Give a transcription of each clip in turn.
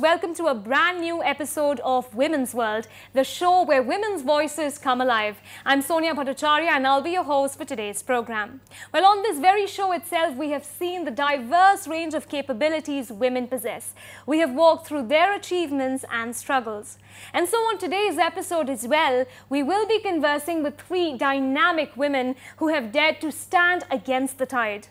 welcome to a brand new episode of Women's World, the show where women's voices come alive. I'm Sonia Bhattacharya and I'll be your host for today's program. Well, on this very show itself, we have seen the diverse range of capabilities women possess. We have walked through their achievements and struggles. And so on today's episode as well, we will be conversing with three dynamic women who have dared to stand against the tide.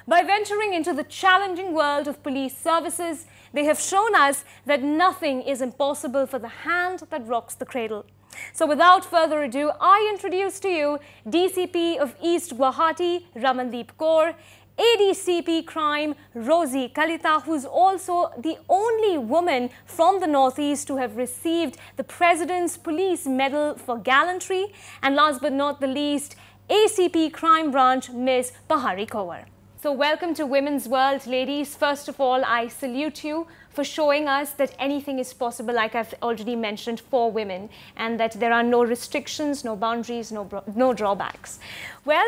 By venturing into the challenging world of police services, they have shown us that nothing is impossible for the hand that rocks the cradle. So without further ado, I introduce to you DCP of East Guwahati, Ramandeep Kaur, ADCP Crime, Rosie Kalita, who's also the only woman from the Northeast to have received the President's Police Medal for Gallantry, and last but not the least, ACP Crime Branch, Ms. Pahari Kowar. So welcome to Women's World, ladies. First of all, I salute you for showing us that anything is possible, like I've already mentioned, for women, and that there are no restrictions, no boundaries, no drawbacks. Well,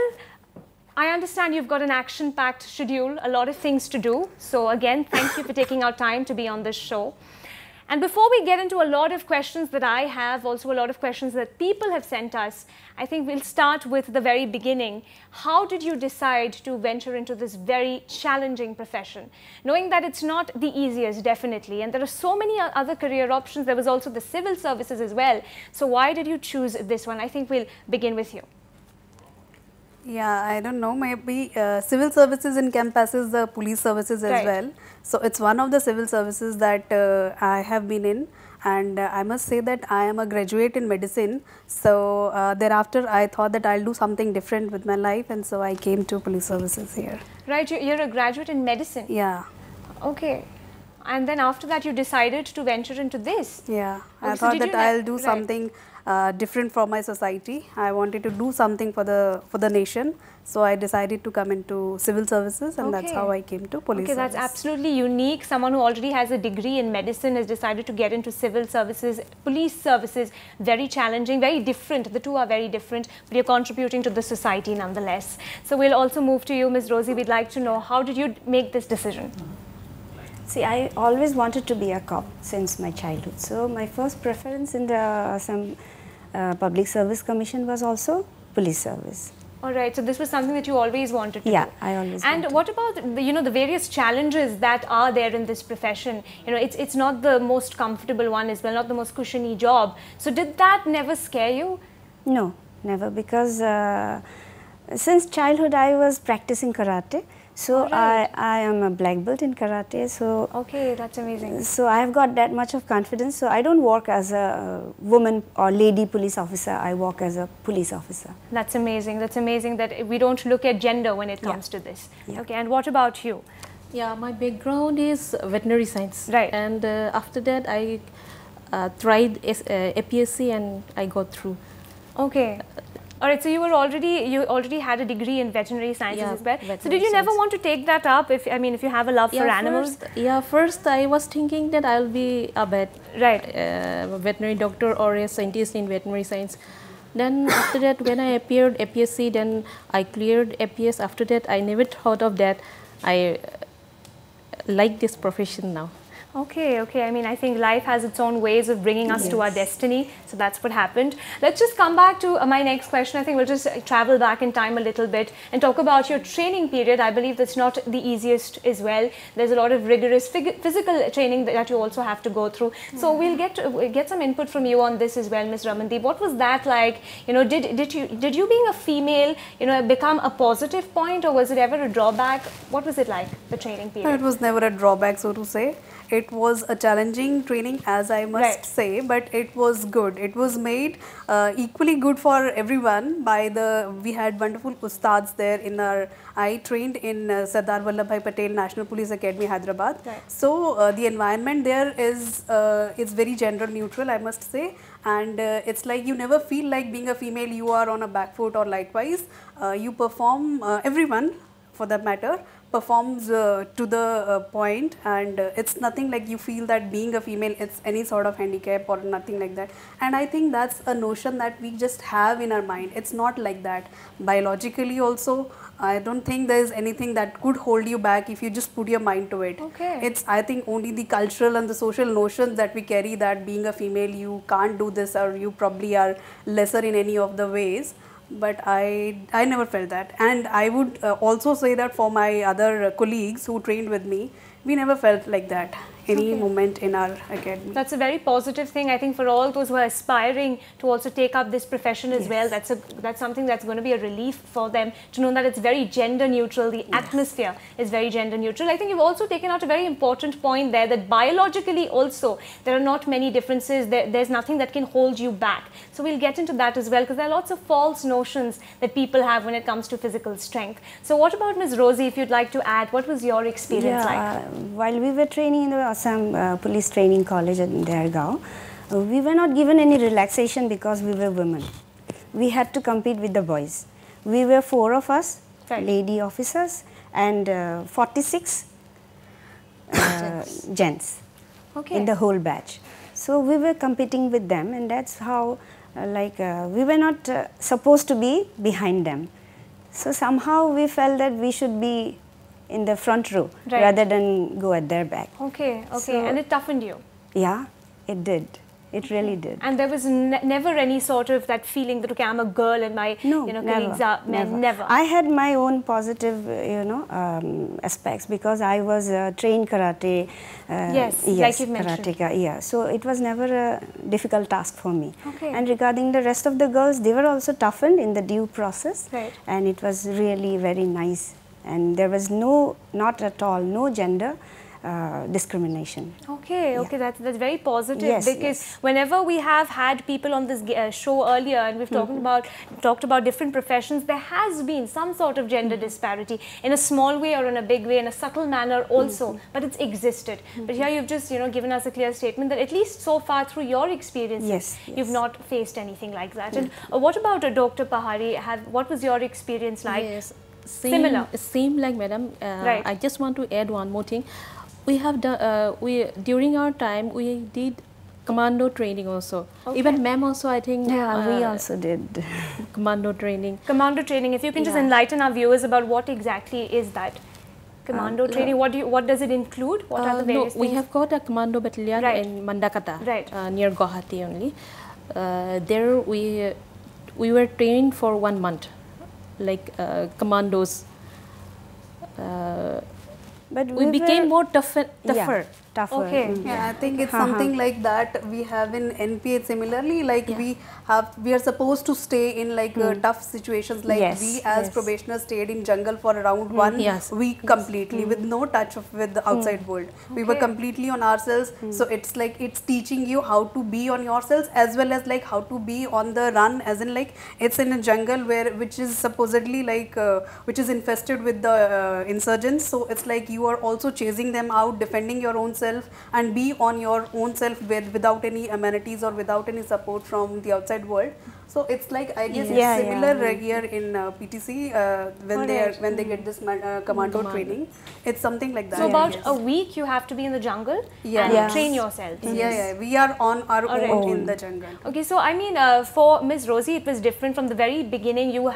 I understand you've got an action-packed schedule, a lot of things to do. So again, thank you for taking out time to be on this show. And before we get into a lot of questions that I have, also a lot of questions that people have sent us, I think we'll start with the very beginning. How did you decide to venture into this very challenging profession? Knowing that it's not the easiest, definitely, and there are so many other career options. There was also the civil services as well. So why did you choose this one? I think we'll begin with you. Yeah, I don't know, maybe civil services encompasses the police services as well. So it's one of the civil services that I have been in, and I must say that I am a graduate in medicine. So thereafter I thought that I'll do something different with my life, and so I came to police services here. Right, you're a graduate in medicine? Yeah. Okay. And then after that you decided to venture into this? Yeah, I thought that I'll do something different for my society. I wanted to do something for the nation, so I decided to come into civil services, and that's how I came to police service. That's absolutely unique. Someone who already has a degree in medicine has decided to get into civil services, police services. Very challenging, very different. The two are very different, but you're contributing to the society nonetheless. So we'll also move to you, Ms. Rosie. We'd like to know, how did you make this decision? See, I always wanted to be a cop since my childhood. So my first preference in the Public Service Commission was also police service. All right. So this was something that you always wanted to do. Yeah, I always wanted. And what about the various challenges that are there in this profession? It's not the most comfortable one as well, not the most cushiony job. So did that never scare you? No, never, because since childhood I was practicing karate. So I am a black belt in karate. So okay, that's amazing. So I have got that much of confidence. So I don't work as a woman or lady police officer. I work as a police officer. That's amazing. That's amazing that we don't look at gender when it comes to this. Yeah. Okay, and what about you? Yeah, my background is veterinary science. Right. And after that, I tried APSC and I got through. Okay. All right, so you already had a degree in veterinary sciences as well. So did you never want to take that up? If you have a love for animals. First I was thinking that I'll be a veterinary doctor or a scientist in veterinary science. Then after that, when I appeared APSC, then I cleared APS. After that, I never thought of that. I like this profession now. Okay. I think life has its own ways of bringing us to our destiny. So that's what happened. Let's just come back to my next question. I think we'll just travel back in time a little bit and talk about your training period. I believe that's not the easiest as well. There's a lot of rigorous physical training that you also have to go through. So we'll get some input from you on this as well, Ms. Ramandeep. What was that like? Did you being a female, become a positive point, or was it ever a drawback? What was it like, the training period? It was never a drawback, so to say. It was a challenging training, as I must say, but it was good. It was made equally good for everyone by we had wonderful ustads there I trained in Sardar Vallabhbhai Patel National Police Academy, Hyderabad. Right. So the environment there is very gender neutral, I must say, and it's like you never feel like being a female you are on a back foot or likewise. You perform, everyone for that matter, performs to the point, and it's nothing like you feel that being a female it's any sort of handicap or nothing like that. And I think that's a notion that we just have in our mind. It's not like that. Biologically also, I don't think there is anything that could hold you back if you just put your mind to it. Okay. It's, I think, only the cultural and the social notions that we carry, that being a female you can't do this, or you probably are lesser in any of the ways. But I never felt that. And I would also say that for my other colleagues who trained with me, we never felt like that any moment in our academy. That's a very positive thing, I think, for all those who are aspiring to also take up this profession as well. That's something that's going to be a relief for them to know that it's very gender neutral. The atmosphere is very gender neutral. I think you've also taken out a very important point there, that biologically also there are not many differences. There's nothing that can hold you back. So we'll get into that as well, because there are lots of false notions that people have when it comes to physical strength. So what about Ms. Rosie, if you'd like to add, what was your experience like? While we were training in the Assam Police Training College in Dergaon, we were not given any relaxation because we were women. We had to compete with the boys. We were 4 of us, lady officers, and 46 gents in the whole batch. So we were competing with them, and that's how we were not supposed to be behind them. So somehow we felt that we should be in the front row rather than go at their back. Okay, so, and it toughened you? Yeah, it did. It really did. And there was never any sort of that feeling that, okay, I'm a girl and my colleagues are men? Never. I had my own positive, aspects, because I was trained karate. Yes, like you've mentioned. Karateka, so it was never a difficult task for me. Okay. And regarding the rest of the girls, they were also toughened in the due process. Right. And it was really very nice. And there was not at all, no gender discrimination. Okay, that's very positive, because whenever we have had people on this show earlier, and we've talked about different professions, there has been some sort of gender disparity in a small way or in a big way, in a subtle manner also, but it's existed. But here you've just given us a clear statement that at least so far through your experiences, you've not faced anything like that. And what about Dr. Pahari? What was your experience like? Yes. Similar. Same like madam. I just want to add one more thing. We have done, during our time, we did commando training also. Even ma'am also, I think. Yeah, we also did. Commando training. Commando training, if you can just enlighten our viewers about what exactly is that. Commando training, what does it include? What are the various things? We have got a commando battalion in Mandakata, near Guwahati only. There we were trained for 1 month, like commandos. But we became more tougher. Tougher. Yeah, I think it's something like that we have in NPA similarly. Like we are supposed to stay in like tough situations. Like we as probationers stayed in jungle for around 1 week completely with no touch with the outside world. We were completely on ourselves. So it's like it's teaching you how to be on yourselves as well as like how to be on the run. As in like it's in a jungle which is supposedly like which is infested with the insurgents. So it's like you are also chasing them out, defending your own self, and be on your own self without any amenities or without any support from the outside world. So it's like, I guess it's similar here in PTC when they get this commando training. It's something like that. So about a week you have to be in the jungle and train yourself. We are on our own in the jungle. Okay, so I mean for Ms. Rosie it was different from the very beginning. You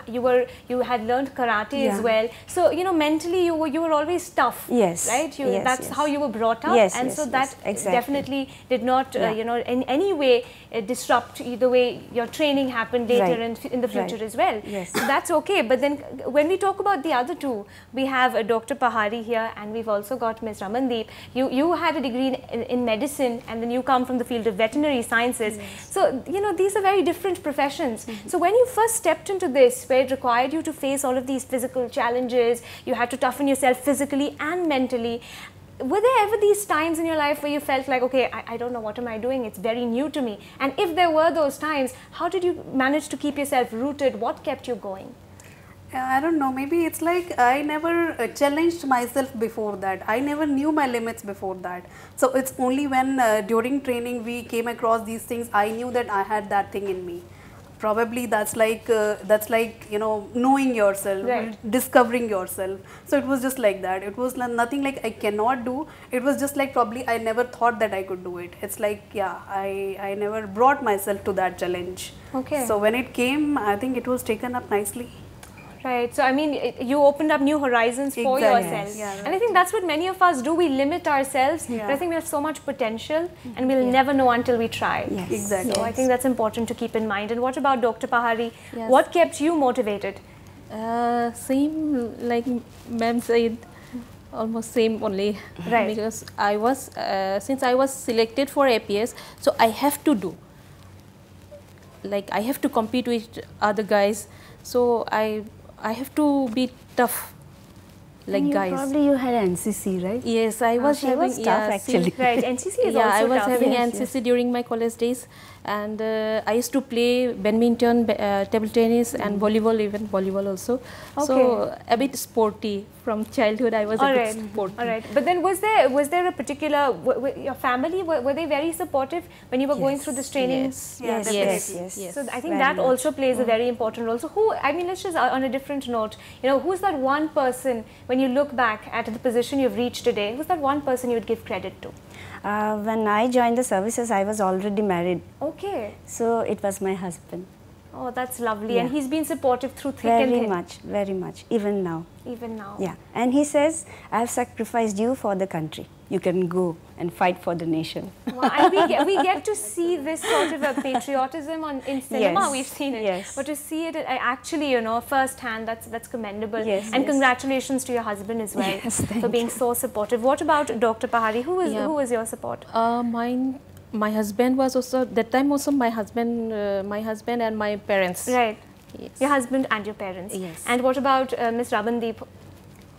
had learned karate as well. So mentally you were always tough. Right? That's how you were brought up, and so that definitely did not in any way disrupt the way your training happened later in the future as well. So that's okay. But then when we talk about the other two, we have Dr. Pahari here, and we've also got Ms. Ramandeep. You had a degree in medicine, and then you come from the field of veterinary sciences. So these are very different professions. So when you first stepped into this, where it required you to face all of these physical challenges, you had to toughen yourself physically and mentally, were there ever these times in your life where you felt like, okay, I don't know, what am I doing? It's very new to me. And if there were those times, how did you manage to keep yourself rooted? What kept you going? I don't know, maybe it's like I never challenged myself before that. I never knew my limits before that. So it's only when during training we came across these things, I knew that I had that thing in me. probably that's like you know, knowing yourself, discovering yourself. So it was just like that. It was nothing like I cannot do. It was just like probably I never thought that I could do it. It's like, yeah, I never brought myself to that challenge. Okay. So when it came, I think it was taken up nicely. Right. So, I mean, you opened up new horizons for yourself. Yeah, and I think that's what many of us do. We limit ourselves. But I think we have so much potential and we'll never know until we try. Yes. Exactly. So, I think that's important to keep in mind. And what about Dr. Pahari? What kept you motivated? Same like ma'am said, almost same only. Right. Because I was, since I was selected for APS, so I have to do. Like I have to compete with other guys. So I have to be tough, like and guys. Probably you had NCC, right? Yes, I was having tough actually. Right, NCC is yeah, also I was tough. having NCC during my college days, and I used to play badminton, table tennis, and volleyball, even volleyball also. So a bit sporty from childhood. I was a bit sporty. All right, but then was there a particular your family were they very supportive when you were going through this training? Yes. So I think that also plays a very important role. So who, I mean, let's just on a different note, you know, who's that one person when you look back at the position you've reached today? Who's that one person you would give credit to? When I joined the services, I was already married. Okay. So it was my husband. Oh, that's lovely. And he's been supportive through thick and thin. Very much, even now. Even now. Yeah, and he says, I have sacrificed you for the country. You can go and fight for the nation. Wow. And we get to see this sort of a patriotism in cinema. We've seen it, but to see it actually, you know, firsthand, that's commendable. And congratulations to your husband as well for being so supportive. What about Dr. Pahari? Who is your support? My husband was also that time also my husband and my parents. Right. Yes. Your husband and your parents. Yes. And what about Miss Rabandeep?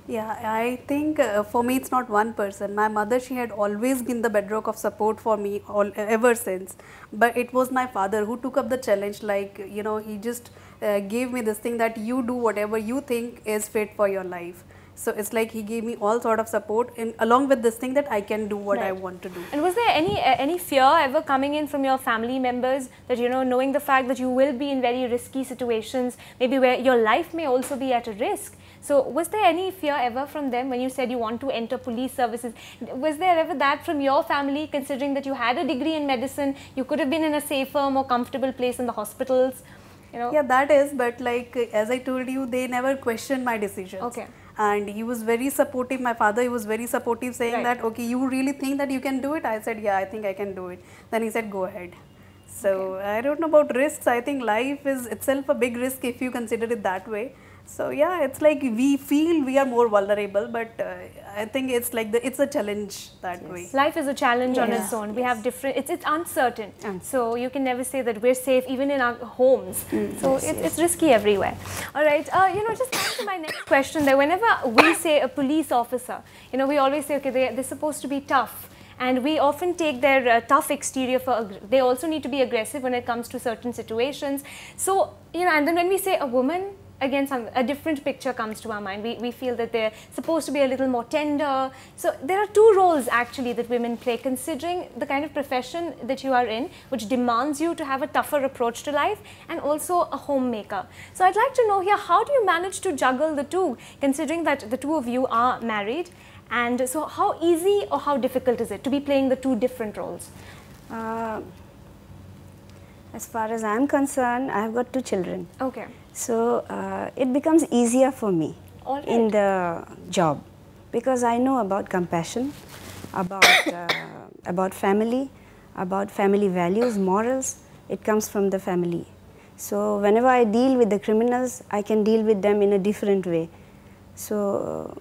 Yeah, I think for me it's not one person. My mother, she had always been the bedrock of support for me ever since. But it was my father who took up the challenge. Like, you know, he just gave me this thing that you do whatever you think is fit for your life. So it's like he gave me all sort of support along with this thing that I can do what I want to do. And was there any fear ever coming in from your family members that, you know, knowing the fact that you will be in very risky situations, maybe where your life may also be at a risk? So was there any fear ever from them when you said you want to enter police services? Was there ever that from your family, considering that you had a degree in medicine, you could have been in a safer, more comfortable place in the hospitals? You know? Yeah, that is, but like as I told you, they never questioned my decisions. Okay. And he was very supportive. My father, he was very supportive, saying that, okay, you really think that you can do it? I said, yeah, I think I can do it. Then he said, go ahead. So I don't know about risks. I think life is itself a big risk if you consider it that way. So yeah, it's like we feel we are more vulnerable, but I think it's like it's a challenge that way. Life is a challenge on its own. We have different, it's uncertain. So you can never say that we're safe even in our homes. So it's risky everywhere. All right, you know, just back to my next question there. Whenever we say a police officer, you know, we always say, okay, they're supposed to be tough. And we often take their tough exterior for, they also need to be aggressive when it comes to certain situations. So, you know, and then when we say a woman, again, a different picture comes to our mind. We feel that they're supposed to be a little more tender. So there are two roles actually that women play, considering the kind of profession that you are in, which demands you to have a tougher approach to life, and also a homemaker. So I'd like to know here, how do you manage to juggle the two, considering that the two of you are married? And so how easy or how difficult is it to be playing the two different roles? As far as I'm concerned, I've got 2 children. Okay. So it becomes easier for me in the job, because I know about compassion, about family values, morals. It comes from the family. So whenever I deal with the criminals, I can deal with them in a different way. So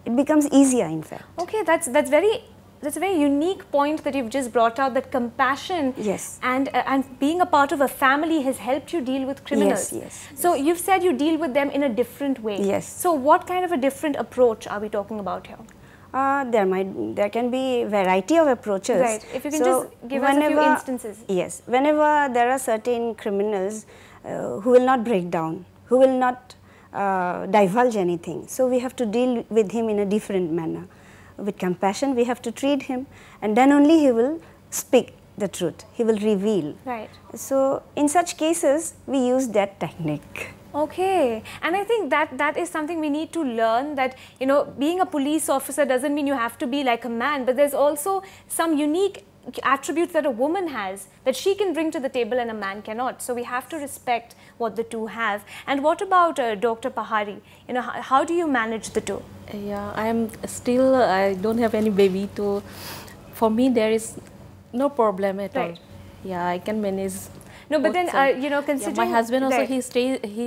it becomes easier, in fact. Okay, that's a very unique point that you've just brought out, that compassion and being a part of a family has helped you deal with criminals. So you've said you deal with them in a different way. Yes. So what kind of a different approach are we talking about here? There can be variety of approaches. Right. If you can just give us a few instances. Yes. Whenever there are certain criminals who will not break down, who will not divulge anything, so we have to deal with him in a different manner. With compassion, we have to treat him, and then only he will speak the truth. He will reveal. Right. So in such cases, we use that technique. Okay, and I think that is something we need to learn, that, you know, being a police officer doesn't mean you have to be like a man, but there's also some unique attributes that a woman has that she can bring to the table and a man cannot. So we have to respect what the two have. And what about Dr. Pahari? You know, how do you manage the two? Yeah, I don't have any baby, so for me there is no problem at all. Yeah, I can manage. No, but then, you know, considering... Yeah, my husband also, he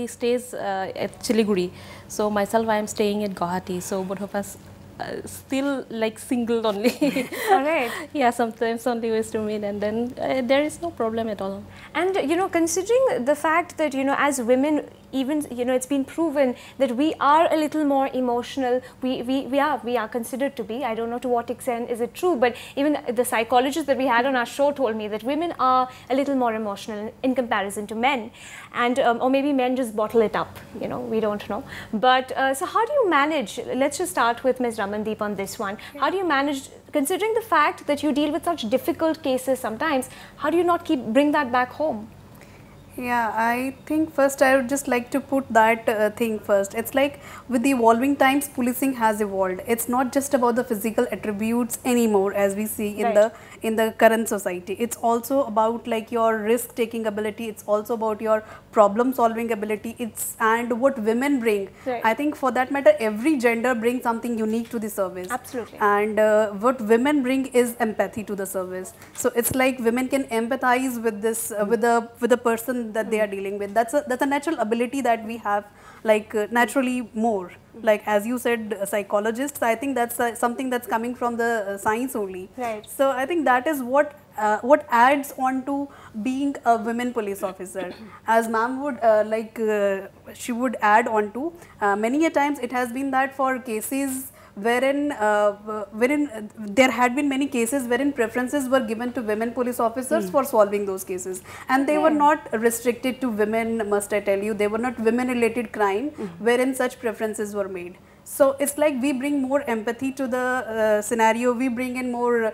stays at Siliguri. So myself, I am staying at Guwahati. So both of us still like single only. All right. Yeah, sometimes only ways to meet, and then there is no problem at all. And, you know, considering the fact that, you know, as women, even, you know, it's been proven that we are a little more emotional. We are considered to be. I don't know to what extent is it true, but even the psychologist that we had on our show told me that women are a little more emotional in comparison to men, and or maybe men just bottle it up. You know, we don't know. But so how do you manage? Let's just start with Ms. Ramandeep on this one. How do you manage, considering the fact that you deal with such difficult cases sometimes? How do you not bring that back home? Yeah, I think first I would just like to put that thing first. It's like with the evolving times, policing has evolved. It's not just about the physical attributes anymore as we see in the current society. It's also about like your risk taking ability. It's also about your problem solving ability. And what women bring. Right. I think for that matter, every gender brings something unique to the service. Absolutely. And what women bring is empathy to the service. So it's like women can empathize with this with the person that they are dealing with. That's a natural ability that we have, like naturally more. Like as you said, psychologists, I think that's something that's coming from the science only. Right. So I think that is what adds on to being a women police officer. As ma'am would she would add on to, many a times it has been that for cases wherein there had been many cases wherein preferences were given to women police officers for solving those cases, and they were not restricted to women, must I tell you. They were not women related crime wherein such preferences were made. So it's like we bring more empathy to the scenario, we bring in more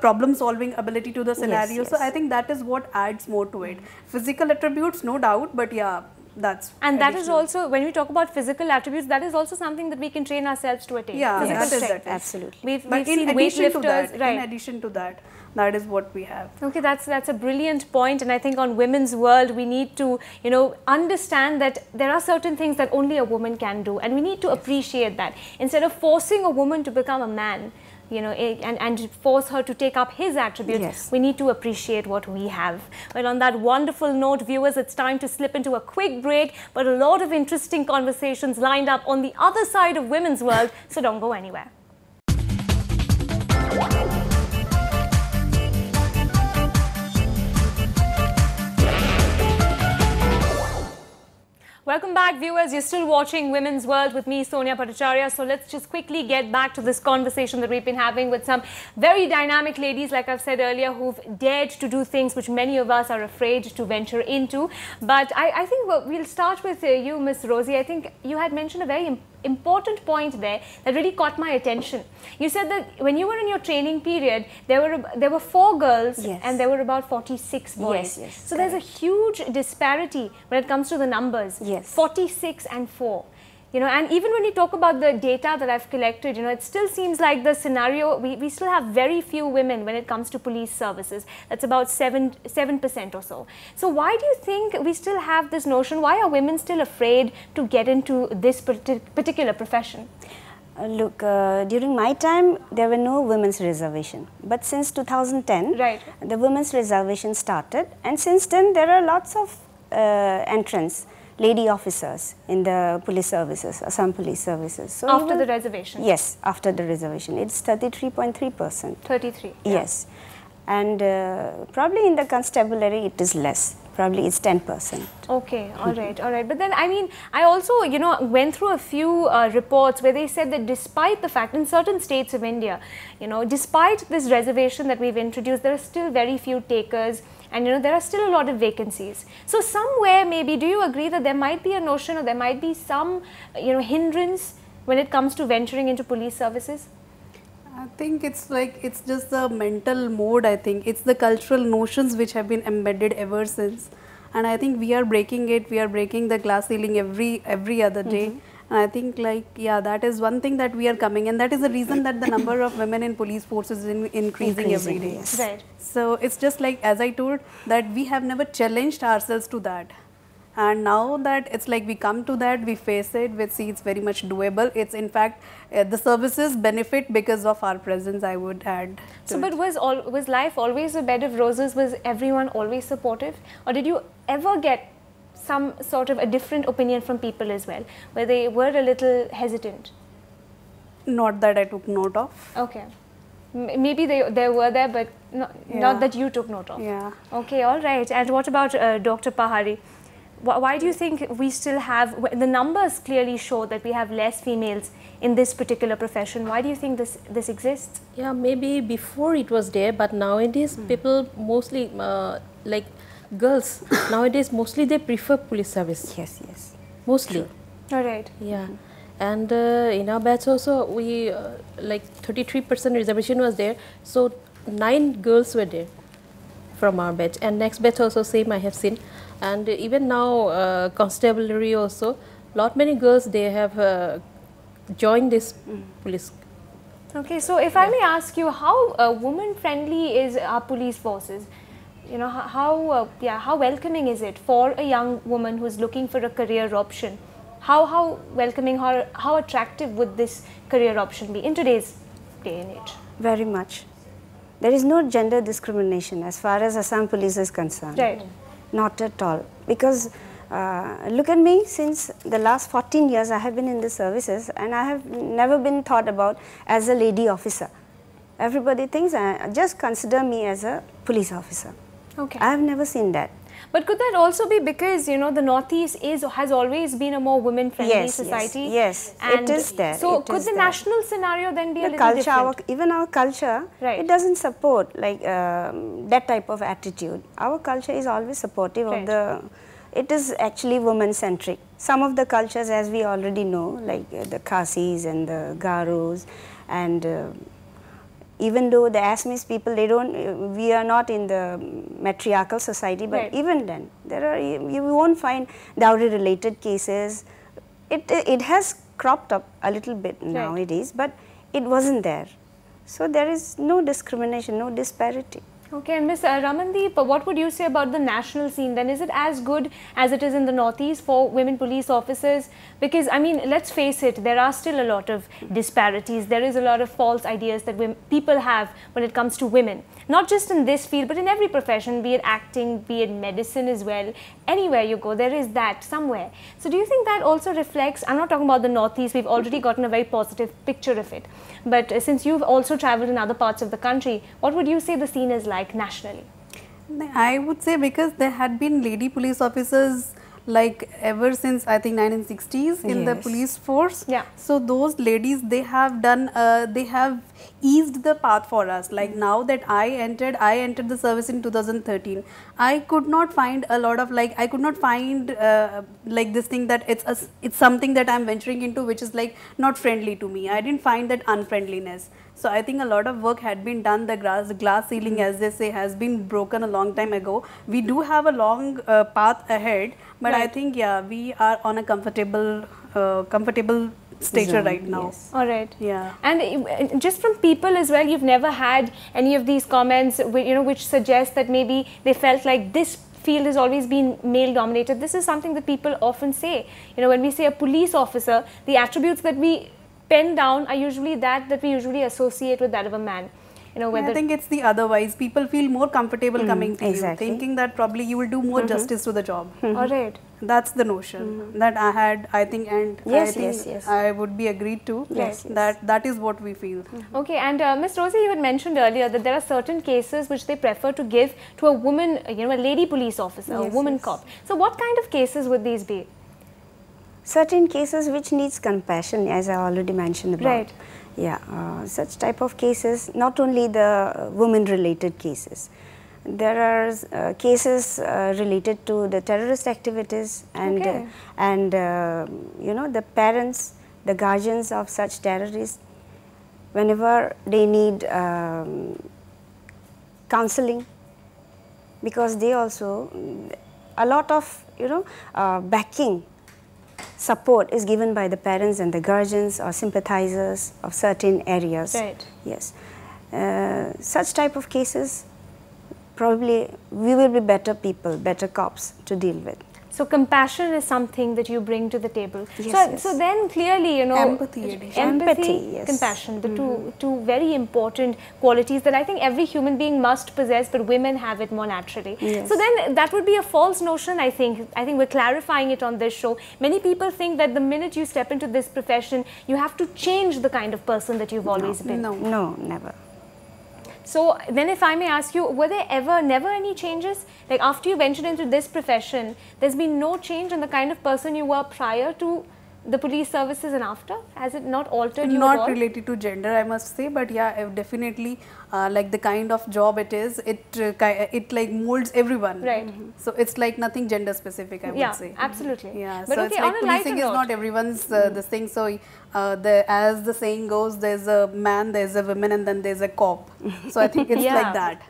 problem solving ability to the scenario. Yes, so I think that is what adds more to it. Physical attributes, no doubt, but yeah, that's and that is also, when we talk about physical attributes, that is also something that we can train ourselves to attain. Yeah, physical that is strength. that. Absolutely. We've But seen in addition to weightlifters, that, right. in addition to that, that is what we have. Okay, that's a brilliant point, and I think on Women's World we need to, you know, understand that there are certain things that only a woman can do, and we need to appreciate that. Instead of forcing a woman to become a man, you know, and force her to take up his attributes, we need to appreciate what we have. Well, on that wonderful note, viewers, it's time to slip into a quick break, but a lot of interesting conversations lined up on the other side of Women's World, so don't go anywhere. Welcome back, viewers. You're still watching Women's World with me, Sonia Bhattacharya. So let's just quickly get back to this conversation that we've been having with some very dynamic ladies, like I've said earlier, who've dared to do things which many of us are afraid to venture into. But I think we'll start with you, Miss Rosie. I think you had mentioned a very important point there that really caught my attention. You said that when you were in your training period, there were 4 girls and there were about 46 boys. So there's a huge disparity when it comes to the numbers. 46 and 4. You know, and even when you talk about the data that I've collected, you know, it still seems like the scenario, we still have very few women when it comes to police services. That's about 7% or so. So why do you think we still have this notion? Why are women still afraid to get into this particular profession? Look, during my time, there were no women's reservation. But since 2010, the women's reservation started. And since then, there are lots of entrants, lady officers in the police services, Assam police services. So after the reservation? Yes, after the reservation. It's 33.3%. 33? Yes. And probably in the constabulary, it is less. Probably it's 10%. Okay, all right, all right. But then, I mean, I also, you know, went through a few reports where they said that despite the fact in certain states of India, you know, despite this reservation that we've introduced, there are still very few takers. And, you know, there are still a lot of vacancies. So somewhere maybe, do you agree that there might be a notion or there might be some, you know, hindrance when it comes to venturing into police services? I think it's like, it's just the mental mode. I think it's the cultural notions which have been embedded ever since, and I think we are breaking it. We are breaking the glass ceiling every other day. And I think, like, yeah, that is one thing that we are coming, and that is the reason that the number of women in police force is increasing every day. Yes. Right. So it's just like, as I told, that we have never challenged ourselves to that. And now that it's like we come to that, we face it, we see it's very much doable. It's in fact, the services benefit because of our presence, I would add. So, but was life always a bed of roses? Was everyone always supportive? Or did you ever get some sort of a different opinion from people as well, where they were a little hesitant? Not that I took note of. Okay. Maybe they were there, but not that you took note of. Yeah. Okay, all right. And what about Dr. Pahari? Why do you think we still have, the numbers clearly show that we have less females in this particular profession? Why do you think this exists? Yeah, maybe before it was there, but nowadays people mostly, like girls, nowadays mostly they prefer police service. Yes, yes. Mostly. All right. Yeah. And in our batch also, we like 33% reservation was there. So 9 girls were there from our batch. And next batch also same I have seen. And even now constabulary also, lot many girls they have joined this police. Okay, so if I may ask you, how woman friendly is our police forces? You know, how welcoming is it for a young woman who's looking for a career option? How welcoming, how attractive would this career option be in today's day and age? Very much. There is no gender discrimination as far as Assam police is concerned. Right. Not at all. Because look at me, since the last 14 years I have been in the services and I have never been thought about as a lady officer. Everybody thinks, just consider me as a police officer. Okay. I have never seen that. But could that also be because, you know, the Northeast has always been a more women-friendly society? Yes, and it is there. So could the national scenario then be a little culture, different? even our culture, Right. it doesn't support like that type of attitude. Our culture is always supportive Right. of the, it is actually woman-centric. Some of the cultures, as we already know, like the Khasis and the Garos, and even though the Assamese people, they don't, we are not in the matriarchal society, but Right. even then, there are, you won't find dowry-related cases. It has cropped up a little bit nowadays, but it wasn't there. So there is no discrimination, no disparity. Okay, and Ms. Ramandeep, what would you say about the national scene then? Is it as good as it is in the Northeast for women police officers? Because, I mean, let's face it, there are still a lot of disparities. There is a lot of false ideas that people have when it comes to women. Not just in this field, but in every profession, be it acting, be it medicine as well. Anywhere you go, there is that somewhere. So do you think that also reflects, I'm not talking about the Northeast, we've already gotten a very positive picture of it. But since you've also traveled in other parts of the country, what would you say the scene is like nationally? I would say because there had been lady police officers like ever since I think 1960s in the police force. Yeah. So those ladies, they have done, they have eased the path for us. Like now that I entered the service in 2013. I could not find a lot of like, I could not find like this thing that it's something that I'm venturing into which is like not friendly to me. I didn't find that unfriendliness. So I think a lot of work had been done. The glass ceiling, as they say, has been broken a long time ago. We do have a long path ahead, but I think, yeah, we are on a comfortable stature right now. Yes. All right. Yeah. And just from people as well, you've never had any of these comments, which suggest that maybe they felt like this field has always been male dominated. This is something that people often say. You know, when we say a police officer, the attributes that we pen down are usually that we usually associate with that of a man. You know, whether I think it's the otherwise. People feel more comfortable coming to you, exactly. thinking that probably you will do more justice to the job. all right. That's the notion that I had, I think, and Yes, I think yes, yes. I would be agreed to. Yes, That is what we feel. Okay, and Ms. Rosie, you had mentioned earlier that there are certain cases which they prefer to give to a woman, a lady police officer, a woman cop. So what kind of cases would these be? Certain cases which needs compassion, as I already mentioned about. Right. Yeah, such type of cases, not only the women-related cases. There are cases related to the terrorist activities and the parents, the guardians of such terrorists. whenever they need counseling, because they also, a lot of backing support is given by the parents and the guardians or sympathizers of certain areas. Right. Yes. Such type of cases, probably we will be better people, better cops to deal with. So compassion is something that you bring to the table. Yes, so then clearly, Empathy, yes. compassion, the two very important qualities that I think every human being must possess, but women have it more naturally. Yes. So then that would be a false notion, I think. I think we're clarifying it on this show. Many people think that the minute you step into this profession, you have to change the kind of person that you've always been. No, never. So then if I may ask you, were there never any changes? Like after you ventured into this profession, there's been no change in the kind of person you were prior to the police services and after? Has it not altered you at all? Not related to gender, I must say, but yeah, definitely like the kind of job it is, it like molds everyone. Right. So it's like nothing gender specific, I would say. Yeah, absolutely. Yeah, But so okay, it's like on a lighter policing is note, not everyone's this thing. So as the saying goes, there's a man, there's a woman, and then there's a cop. So I think it's Yeah. like that.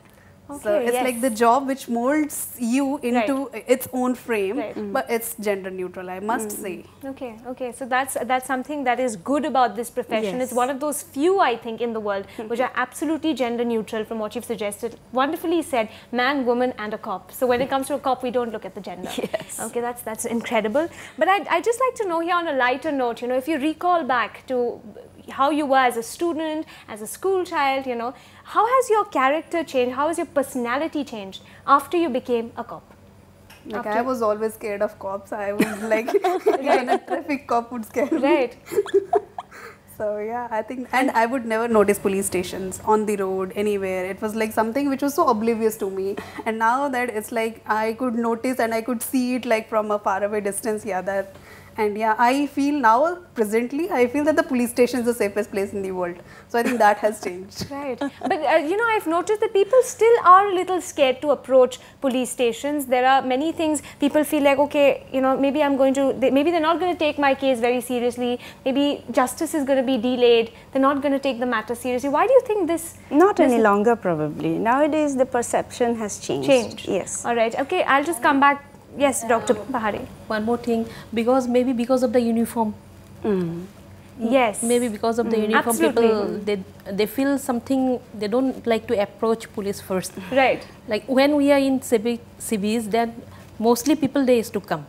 So Okay, it's yes. like the job which molds you into its own frame, Right. but it's gender neutral, I must say. Okay. So that's something that is good about this profession. Yes. It's one of those few, I think, in the world which are absolutely gender neutral. From what you've suggested, wonderfully said, man, woman, and a cop. So when it comes to a cop, we don't look at the gender. Yes. Okay, that's incredible. But I'd just like to know here on a lighter note, if you recall back to how you were as a student, as a school child, how has your character changed? How has your personality changed after you became a cop? Like I was always scared of cops. I was like, even a traffic cop would scare me. Right. So yeah, I think, and I would never notice police stations on the road, anywhere. It was like something which was so oblivious to me. And now that it's like I could notice and I could see it like from a far away distance. Yeah, that. And yeah, I feel now, presently, I feel that the police station is the safest place in the world. So I think that has changed. Right. But I've noticed that people still are a little scared to approach police stations. There are many things people feel like, okay, maybe maybe they're not going to take my case very seriously. Maybe justice is going to be delayed. They're not going to take the matter seriously. Why do you think this? Not any longer, probably. Nowadays, the perception has changed. Yes. All right. Okay, I'll just come back. Yes, Dr. Bahari. One more thing, maybe because of the uniform. Yes. Maybe because of the uniform, Absolutely. people they feel something, they don't like to approach police first. Right. Like when we are in CVs, then mostly people they used to come.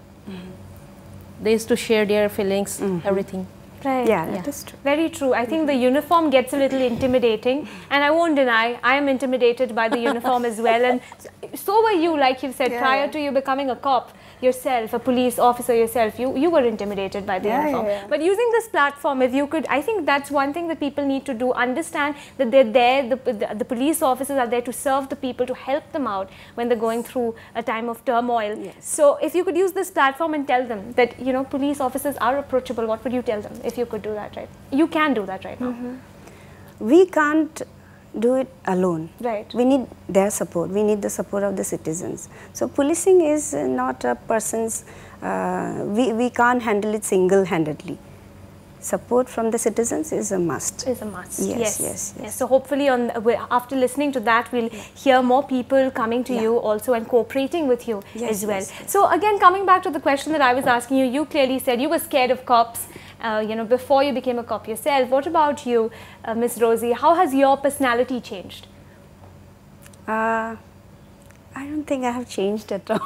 They used to share their feelings, everything. Right. Yeah, that is true. Very true. I think the uniform gets a little intimidating, and I won't deny, I am intimidated by the uniform as well. And so were you, like you've said, prior to you becoming a cop yourself, a police officer yourself, you were intimidated by the uniform. But using this platform, if you could, I think that's one thing that people need to do, understand that they're there, the police officers are there to serve the people, to help them out when they're going through a time of turmoil. Yes. So if you could use this platform and tell them that, police officers are approachable, what would you tell them if you could do that right? You can do that right now. We can't do it alone. Right. We need their support. We need the support of the citizens. So policing is not a person's, we can't handle it single-handedly. Support from the citizens is a must. Is a must. Yes. So hopefully after listening to that, we'll hear more people coming to you also and cooperating with you as well. Yes. So again, coming back to the question that I was asking you, you clearly said you were scared of cops, before you became a cop yourself. What about you, Miss Rosie? How has your personality changed? I don't think I have changed at all.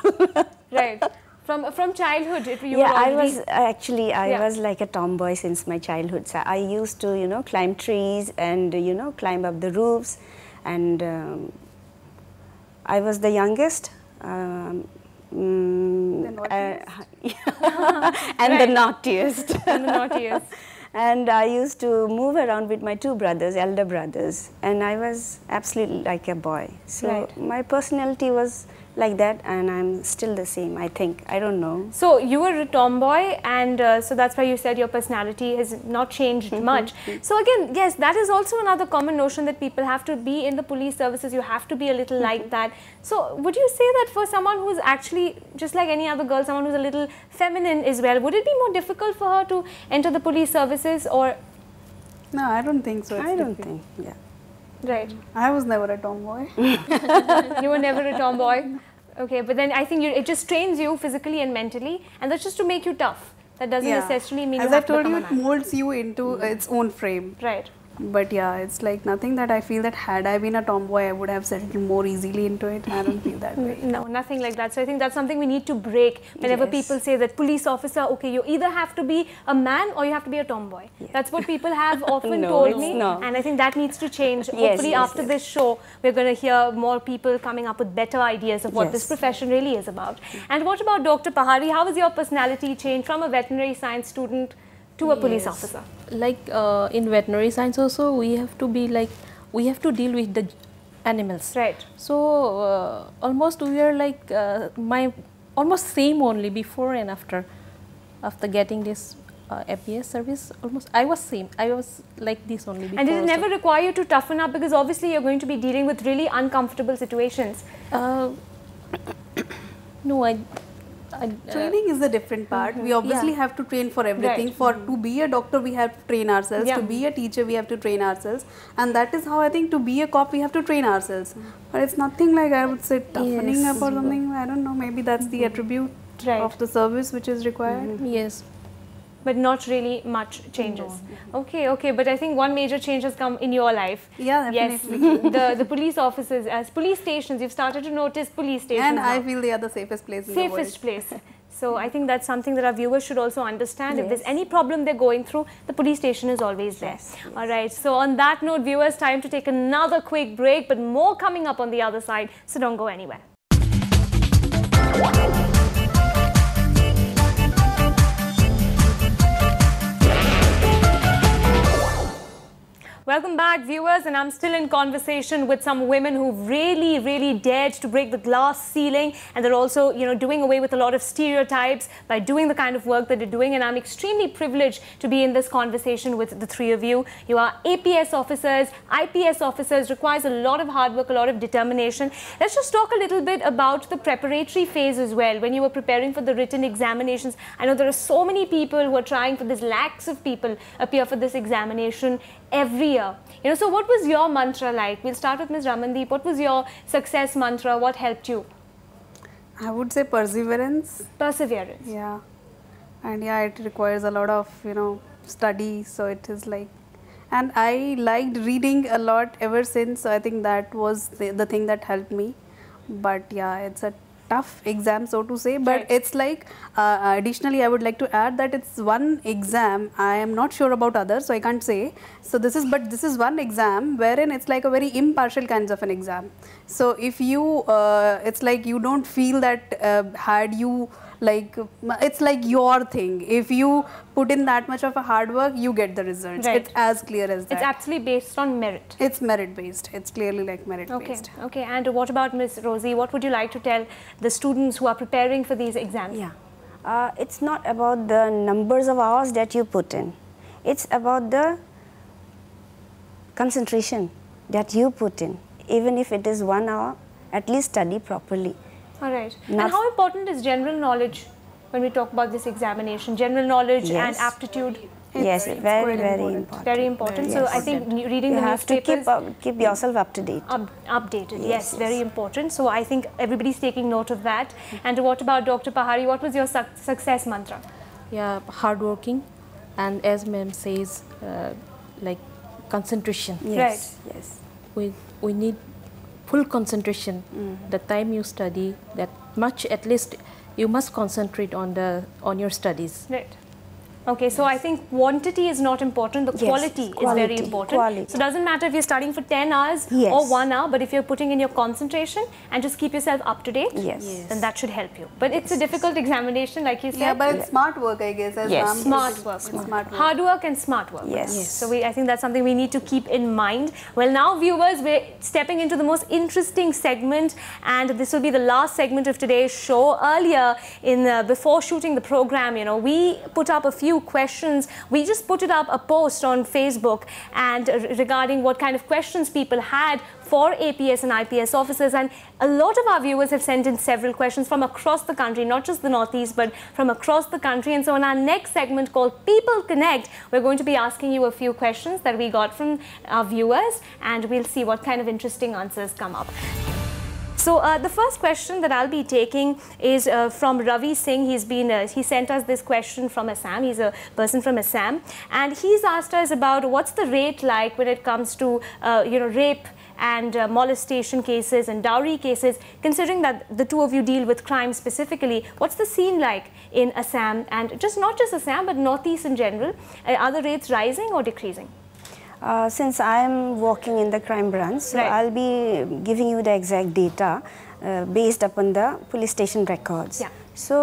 Right. From childhood, you yeah, were already... I was like a tomboy since my childhood. So I used to, climb trees and, climb up the roofs. And I was the youngest. And the naughtiest. And the naughtiest. And I used to move around with my two brothers, elder brothers, and I was absolutely like a boy. So my personality was like that, and I'm still the same, I think. I don't know. So you were a tomboy, and so that's why you said your personality has not changed much. So again, yes, that is also another common notion that people have to be in the police services. You have to be a little like that. So would you say that for someone who's actually, just like any other girl, someone who's a little feminine as well, would it be more difficult for her to enter the police services, or No, I don't think so. I don't think, yeah. Right. I was never a tomboy. You were never a tomboy. Okay, but then I think it just trains you physically and mentally, and that's just to make you tough. That doesn't necessarily mean As you I have to told become you, a it man. molds you into its own frame. Right. But yeah, it's like nothing that I feel that had I been a tomboy, I would have settled more easily into it. I don't feel that way. No, nothing like that. So I think that's something we need to break whenever people say that police officer, okay, you either have to be a man or you have to be a tomboy. That's what people have often told me. And I think that needs to change. Hopefully after this show, we're going to hear more people coming up with better ideas of what this profession really is about. And what about Dr. Pahari? How has your personality changed from a veterinary science student to a police officer? Like in veterinary science also, we have to be like, we have to deal with the animals. Right. So almost we are like almost same only before and after getting this APS service. Almost I was same. I was like this only before. And did it also. never require you to toughen up, because obviously you're going to be dealing with really uncomfortable situations? No, Training is the different part. We obviously have to train for everything. To be a doctor, we have to train ourselves. To be a teacher, we have to train ourselves. And that is how I think to be a cop, we have to train ourselves. But it's nothing like I would say toughening up or something. I don't know. Maybe that's the attribute of the service which is required. Yes. But not really much changes. Okay, but I think one major change has come in your life. Yeah, definitely. Yes, the police officers, as police stations, you've started to notice police stations. And now. I feel they are the safest place in the world. Safest place. So I think that's something that our viewers should also understand. If there's any problem they're going through, the police station is always there. All right, so on that note, viewers, time to take another quick break, but more coming up on the other side, so don't go anywhere. Welcome back, viewers, and I'm still in conversation with some women who've really dared to break the glass ceiling, and they're also, doing away with a lot of stereotypes by doing the kind of work that they're doing, and I'm extremely privileged to be in this conversation with the three of you. You are APS officers, IPS officers, requires a lot of hard work, a lot of determination. Let's just talk a little bit about the preparatory phase as well. When you were preparing for the written examinations, I know there are so many people who are trying for this, lakhs of people appear for this examination every year. So what was your mantra like? We'll start with Ms. Ramandeep. What was your success mantra? What helped you? I would say perseverance. Perseverance. Yeah. And yeah, it requires a lot of, study. So it is like, and I liked reading a lot ever since. So I think that was the thing that helped me. But yeah, it's a tough exam, so to say, but it's like additionally I would like to add that it's one exam. I am not sure about others, so I can't say. So this is one exam wherein it's like a very impartial kinds of an exam. So if you it's like you don't feel that had you like, it's like your thing. If you put in that much of a hard work, you get the results. It's as clear as that. It's actually based on merit. It's merit based. It's clearly like merit based. Okay. And what about Ms. Rosie? What would you like to tell the students who are preparing for these exams? Yeah, it's not about the numbers of hours that you put in. It's about the concentration that you put in. Even if it is 1 hour, at least study properly. All right. And how important is general knowledge when we talk about this examination? General knowledge and aptitude? Yes, very important. Very important. So I think reading the newspapers... You have to keep yourself up to date. Updated, yes, very important. So I think everybody's taking note of that. And what about Dr. Pahari? What was your success mantra? Yeah, hardworking, and as ma'am says, like concentration. Yes. We need full concentration. The time you study, that much at least you must concentrate on your studies. Right. Okay, so I think quantity is not important, the quality is very important. So it doesn't matter if you're studying for 10 hours or 1 hour, but if you're putting in your concentration and just keep yourself up to date, then that should help you. But it's a difficult examination, like you said. Yeah, but it's smart work, I guess. Smart work. Hard work and smart work. So I think that's something we need to keep in mind. Well, now viewers, we're stepping into the most interesting segment, and this will be the last segment of today's show. Earlier, before shooting the program, we put up a few few questions. We just put it up a post on Facebook and regarding what kind of questions people had for APS and IPS officers, and a lot of our viewers have sent in several questions from across the country, not just the Northeast, but from across the country. And so in our next segment called People Connect, we're going to be asking you a few questions that we got from our viewers, and we'll see what kind of interesting answers come up. So the first question that I'll be taking is from Ravi Singh. He sent us this question from Assam. He's a person from Assam, and he's asked us about what's the rate like when it comes to rape and molestation cases and dowry cases, considering that the two of you deal with crime specifically. What's the scene like in Assam, and not just Assam but Northeast in general? Are the rates rising or decreasing? Since I am working in the crime branch, so I'll be giving you the exact data based upon the police station records. Yeah. So,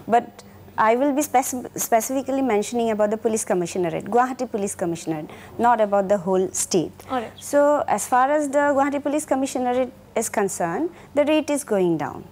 but I will be specifically mentioning about the police commissionerate, Guwahati Police Commissionerate, not about the whole state. All right. So, as far as the Guwahati Police Commissionerate is concerned, the rate is going down.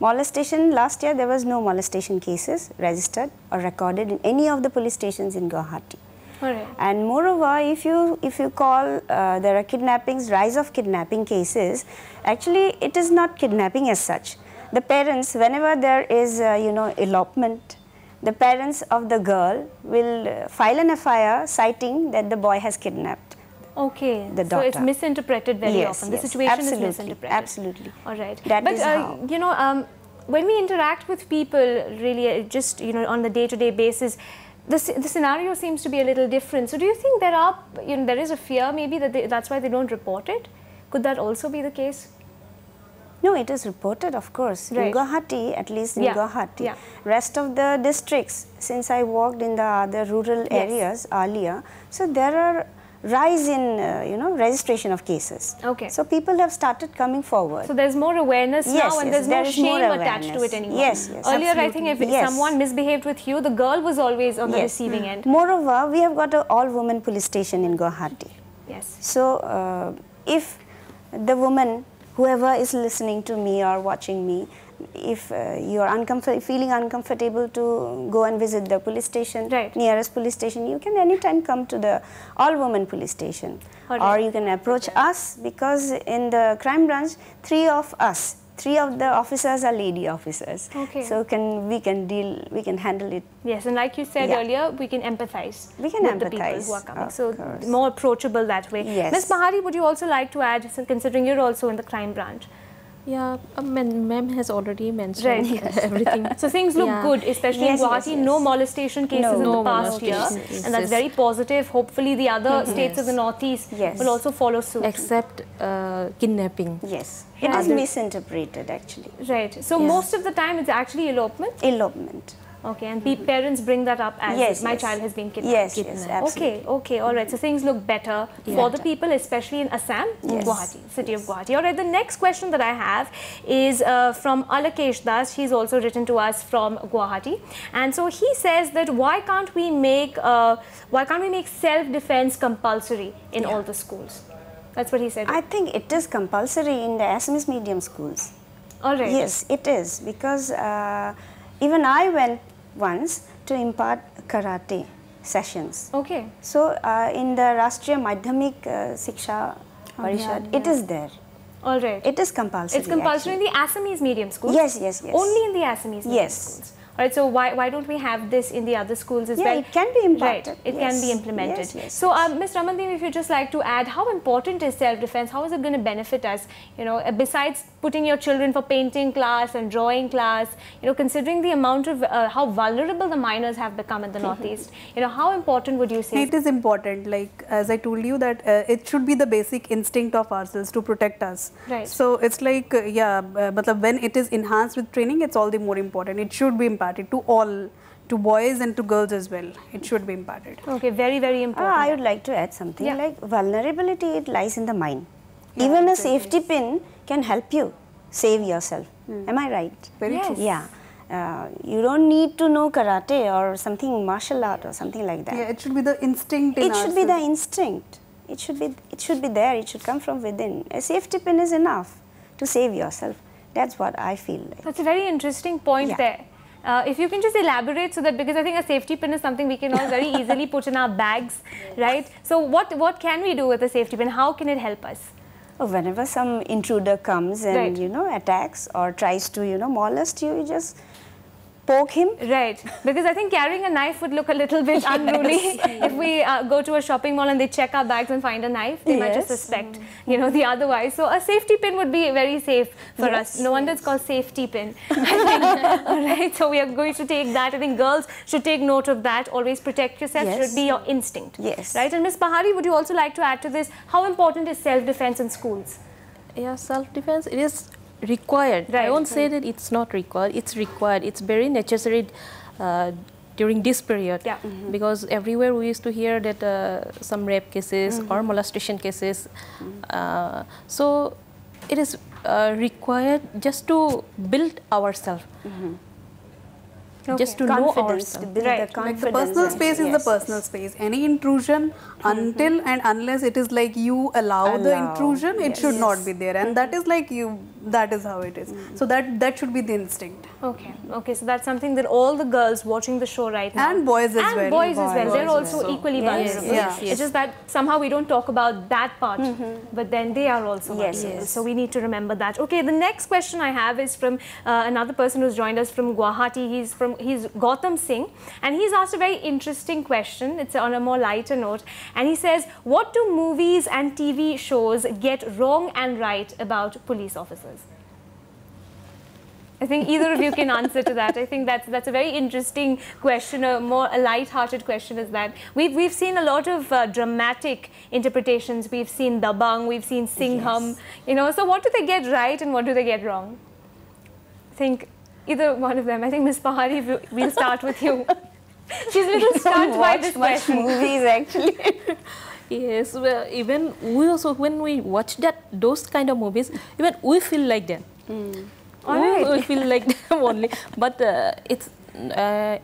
Molestation, last year there was no molestation cases registered or recorded in any of the police stations in Guwahati. All right. And moreover, if you call there are kidnappings, rise of kidnapping cases, actually it is not kidnapping as such. The parents, whenever there is elopement, the parents of the girl will file an FIR citing that the boy has kidnapped. Okay, the daughter. So it's misinterpreted very often. The situation absolutely, is misinterpreted. Absolutely. All right. That is how. When we interact with people, really, just on the day-to-day basis, the scenario seems to be a little different. So do you think there is a fear maybe that that's why they don't report it? Could that also be the case? No, it is reported, of course. Right. In Guwahati, at least in Guwahati. Rest of the districts, since I worked in the other rural areas earlier, so there are rise in registration of cases. Okay. So people have started coming forward. So there's more awareness now, and there's no shame attached to it anymore. Yes, Earlier, I think if someone misbehaved with you, the girl was always on the receiving end. Moreover, we have got an all-woman police station in Guwahati. Yes. So if the woman, whoever is listening to me or watching me, if you are feeling uncomfortable to go and visit the police station, nearest police station, you can anytime come to the all-woman police station. Or you can approach us, because in the crime branch, three of the officers are lady officers. Okay. So we can handle it. Yes, and like you said earlier, we can empathize with the people who are coming. So more approachable that way. Yes. Ms. Bahari, would you also like to add, considering you're also in the crime branch? Yeah, ma'am has already mentioned everything. So things look good, especially in Guwahati. No molestation cases in the past year, and that's very positive. Hopefully the other states of the Northeast will also follow suit. Except kidnapping. Yes, it is misinterpreted actually. Right, so most of the time it's actually elopement? Elopement. Okay, and parents bring that up as my child has been kidnapped. Yes, absolutely. Okay, all right. So things look better for the people, especially in Assam, Guwahati, city of Guwahati. All right, the next question that I have is from Alakesh Das. He's also written to us from Guwahati, and so he says that why can't we make self-defense compulsory in all the schools? That's what he said. I think it is compulsory in the Assamese medium schools. All right. Yes, it is, because even I went once to impart karate sessions. Okay. So in the Rashtriya Madhyamik Shiksha Parishad, it is there. All right. It is compulsory. It's compulsory in the Assamese medium schools? Yes. Only in the Assamese medium schools? All right, so why don't we have this in the other schools as well? It can be imparted. Right, it can be implemented. Yes. So, Ms. Ramandeep, if you'd just like to add, how important is self-defense? How is it going to benefit us? Besides putting your children for painting class and drawing class, considering the amount of how vulnerable the minors have become in the Northeast, how important would you say? It is important. Like as I told you, that it should be the basic instinct of ourselves to protect us. Right. So it's like but when it is enhanced with training, it's all the more important. It should be imparted to all, to boys and to girls as well. It should be imparted. Okay, very, very important. I would like to add something. Like vulnerability, it lies in the mind. Even a safety pin can help you save yourself. Am I right? Very true. Yeah. You don't need to know karate or something martial art or something like that. Yeah, it should be the instinct in It should be the instinct. It should be there. It should come from within. A safety pin is enough to save yourself. That's what I feel like. That's a very interesting point there. If you can just elaborate so that, because I think a safety pin is something we can all very easily put in our bags, right? So what can we do with a safety pin? How can it help us? Whenever some intruder comes and, you know, attacks or tries to, you know, molest you, you just poke him. Right, because I think carrying a knife would look a little bit unruly. If we go to a shopping mall and they check our bags and find a knife, they might just suspect, you know, the otherwise. So a safety pin would be very safe for us. No wonder it's called safety pin. All right, so we are going to take that. I think girls should take note of that. Always protect yourself should be your instinct. Yes. Right, and Ms. Bahari, would you also like to add to this? How important is self-defense in schools? Yeah, self-defense, it is required. Right. I won't say that it's not required. It's required. It's very necessary during this period. Yeah. Because everywhere we used to hear that some rape cases or molestation cases. So it is required just to build ourselves. Just to know ourselves. To build Right. the confidence. Like the personal space is the personal space. Any intrusion, until and unless it is like you allow the intrusion, it should not be there. And that is like that is how it is. So that should be the instinct. Okay, okay, so that's something that all the girls watching the show right now, And boys as and well. boys as well, they're Boys also equally vulnerable. yes. It's just that somehow we don't talk about that part, but then they are also vulnerable. So we need to remember that. Okay, the next question I have is from another person who's joined us from Guwahati. He's Gautam Singh, and he's asked a very interesting question. It's on a more lighter note, and he says, what do movies and TV shows get wrong and right about police officers? I think either of you can answer to that. I think that's a very interesting question, a light-hearted question is that. We've seen a lot of dramatic interpretations. We've seen Dabang, we've seen Singham, you know. So what do they get right and what do they get wrong? I think either one of them. I think Ms. Bahari, we'll start with you. She's a little stunned by this question. Movies actually. Yes, well, even we also, when we watch those kind of movies, even we feel like that. We feel like them only, but it's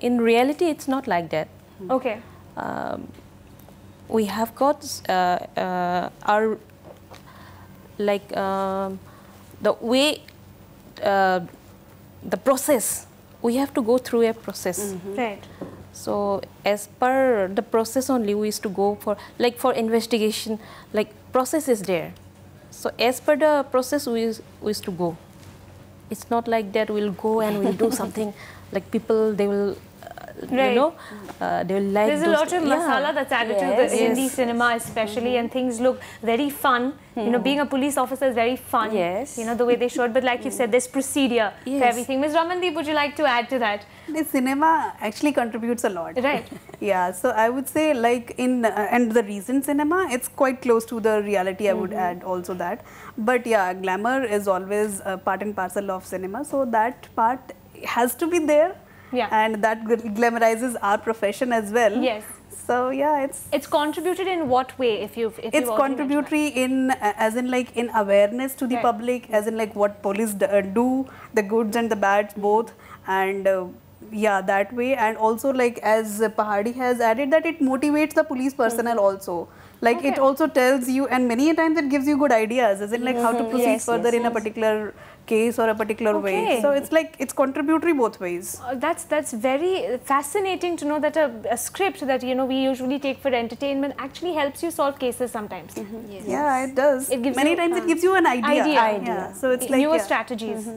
in reality it's not like that. Okay. We have got our like the way the process. We have to go through a process. Right. So as per the process only, we used to go for, like, for investigation, like process is there. So as per the process, we used to go. It's not like that we'll go and we'll do something like people, they will, you know, they will like. There's a lot of masala that's added to the Hindi cinema especially, and things look very fun. You know, being a police officer is very fun. Yes. You know, the way they showed. But like you said, there's procedure for everything. Ms. Ramandeep, would you like to add to that? The cinema actually contributes a lot. Right. Yeah, so I would say like in, and the recent cinema, it's quite close to the reality, I would add also that. But yeah, glamour is always a part and parcel of cinema. So that part has to be there. Yeah. And that glamorizes our profession as well. Yes. So yeah, it's contributed in what way? If it's contributory in as in like in awareness to the public, as in like what police do, the goods and the bads both, and yeah, that way. And also, like as Pahadi has added, that it motivates the police personnel also. Like it also tells you, and many a times it gives you good ideas, as in like how to proceed further in a particular case or a particular way. So it's like it's contributory both ways. That's very fascinating to know that a script that, you know, we usually take for entertainment actually helps you solve cases sometimes. Yeah, it does. It gives many you, times it gives you an idea. Yeah. So it's like newer strategies.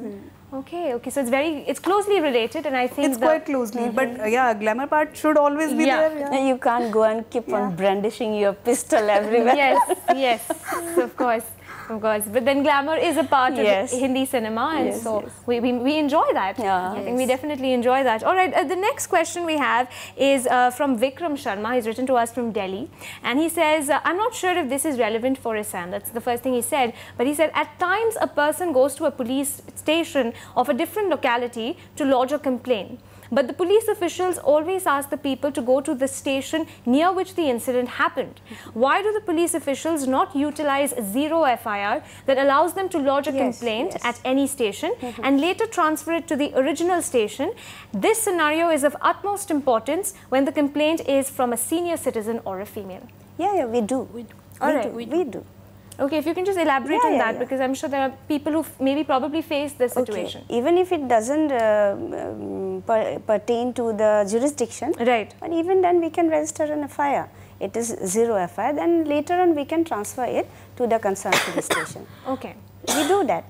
Okay, so it's closely related, and I think it's quite closely. But yeah, glamour part should always be there. Yeah. You can't go and keep on brandishing your pistol everywhere. Yes, of course. But then glamour is a part of Hindi cinema, and so we enjoy that. I think we definitely enjoy that. All right, the next question we have is from Vikram Sharma. He's written to us from Delhi, and he says, I'm not sure if this is relevant for Assam. That's the first thing he said. But he said, at times a person goes to a police station of a different locality to lodge a complaint. But the police officials always ask the people to go to the station near which the incident happened. Why do the police officials not utilize zero FIR that allows them to lodge a complaint at any station and later transfer it to the original station? This scenario is of utmost importance when the complaint is from a senior citizen or a female. Yeah, we do. All right, we do. Okay, if you can just elaborate on that, because I'm sure there are people who maybe probably face this situation. Okay. Even if it doesn't pertain to the jurisdiction, right? But even then we can register an FIR. It is 0 FIR. Then later on we can transfer it to the concerned police station. Okay, we do that.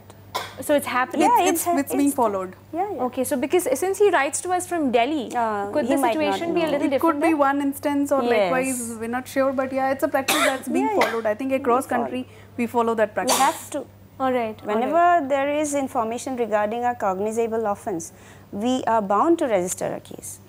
So it's happening. Yeah, it's being followed. Yeah, yeah. Okay, so because since he writes to us from Delhi, could the situation be a little different? It could be one instance, or likewise, we're not sure. But yeah, it's a practice that's being followed. I think across country we follow that practice. We have to. All right. Whenever there is information regarding a cognizable offence, we are bound to register a case.